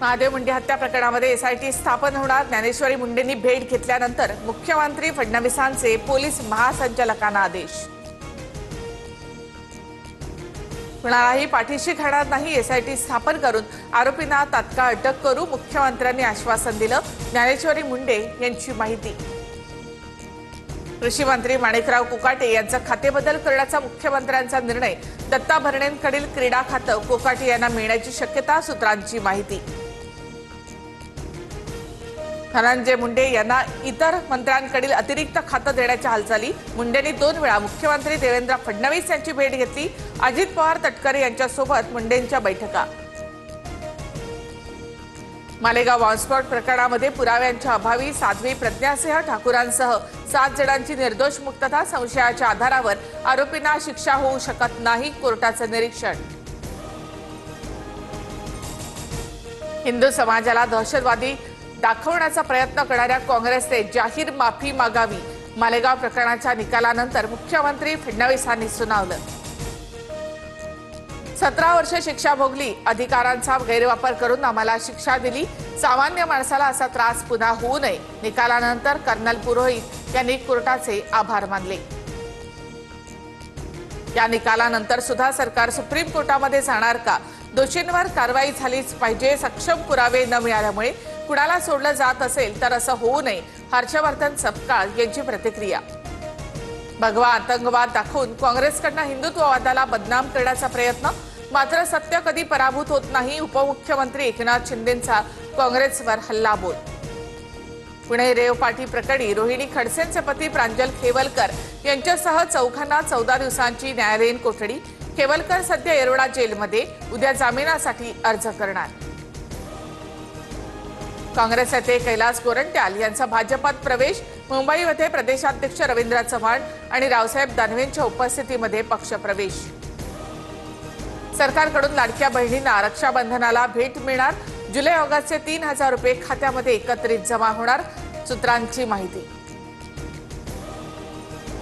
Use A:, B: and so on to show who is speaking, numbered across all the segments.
A: महादेव मुंडे हत्या प्रकरणामध्ये एसआयटी स्थापन होणार। ज्ञानेश्वरी मुंडेंनी भेट घेतल्यानंतर मुख्यमंत्री फडणवीसांचे पोलीस महासंचालकांना आदेश। कुणालाही पाठीशी घालणार नाही, एसआयटी स्थापन करून आरोपींना तात्काळ अटक करू, मुख्यमंत्र्यांनी आश्वासन दिलं। ज्ञानेश्वरी मुंडे यांची माहिती। कृषी मंत्री माणिकराव कोकाटे यांचा खातेबदल करण्याचा मुख्यमंत्र्यांचा निर्णय। दत्ता भरणेंकडील क्रीडा खातं कोकाटे यांना मिळण्याची शक्यता, सूत्रांची माहिती। धनंजय मुंडे यांना इतर मंत्र्यांकडील अतिरिक्त खातं देण्याच्या हालचाली। मुंडेंनी 2 वेळा मुख्यमंत्री देवेंद्र फडणवीस यांची भेट घेतली। अजित पवार, तटकरे यांच्यासोबत मुंडेंच्या बैठका। मालेगाव बॉम्बस्फोट प्रकरणामध्ये पुराव्यांच्या अभावी साध्वी प्रज्ञासिंह ठाकूरांसह 7 जणांची निर्दोष मुक्तता। संशयाच्या आधारावर आरोपींना शिक्षा होऊ शकत नाही, कोर्टाचं निरीक्षण। हिंदू समाजाला दहशतवादी दाखवण्याचा प्रयत्न करणाऱ्या काँग्रेसने जाहीर माफी मागावी, मालेगाव प्रकरणाच्या निकालानंतर मुख्यमंत्री फडणवीसांनी सुनावलं। 17 वर्ष शिक्षा भोगली, अधिकारांचा गैरवापर करून आम्हाला शिक्षा दिली, सामान्य माणसाला असा त्रास पुन्हा होऊ नये। निकालानंतर कर्नल पुरोहित यांनी कोर्टाचे आभार मानले। या निकालानंतर सुद्धा सरकार सुप्रीम कोर्टामध्ये जाणार का? दोषींवर कारवाई झालीच पाहिजे, सक्षम पुरावे न मिळाल्यामुळे कुणाला सोडलं जात असेल तर असं होऊ नये, हर्षवर्धन सपकाळ यांची प्रतिक्रिया। भगवा आतंकवाद दाखवून काँग्रेसकडनं हिंदुत्ववादाला बदनाम करण्याचा प्रयत्न, मात्र सत्य कधी पराभूत होत नाही, उपमुख्यमंत्री एकनाथ शिंदेंचा काँग्रेसवर हल्लाबोल। पुणे रेव पार्टी प्रकरणी रोहिणी खडसेंचे पती प्रांजल खेवलकर यांच्यासह चौघांना 14 दिवसांची न्यायालयीन कोठडी। खेवलकर सध्या येरवडा जेलमध्ये, उद्या जामिनासाठी अर्ज करणार। काँग्रेस नेते कैलास गोरंट्याल यांचा भाजपात प्रवेश। मुंबईमध्ये प्रदेशाध्यक्ष रवींद्र चव्हाण आणि रावसाहेब दानवेंच्या उपस्थितीमध्ये पक्षप्रवेश। सरकारकडून लाडक्या बहिणींना रक्षाबंधनाला भेट मिळणार। जुलै-ऑगस्टचे 3000 रुपये खात्यामध्ये एकत्रित जमा होणार, सूत्रांची माहिती।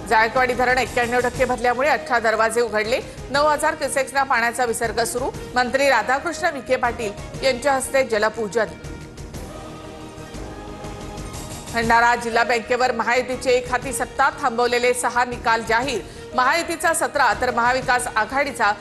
A: जायकवाडी धरण 91% भरल्यामुळे 18 दरवाजे उघडले। 9000 क्युसेक्सना पाण्याचा विसर्ग सुरू। मंत्री राधाकृष्ण विखे पाटील यांच्या हस्ते जलपूजन। भंडारा जिल्हा बँकेवर महायुतीचे एकहाती सत्ता, थांबवलेले 6 निकाल जाहीर। महायुतीचा 17 तर महाविकास आघाडीचा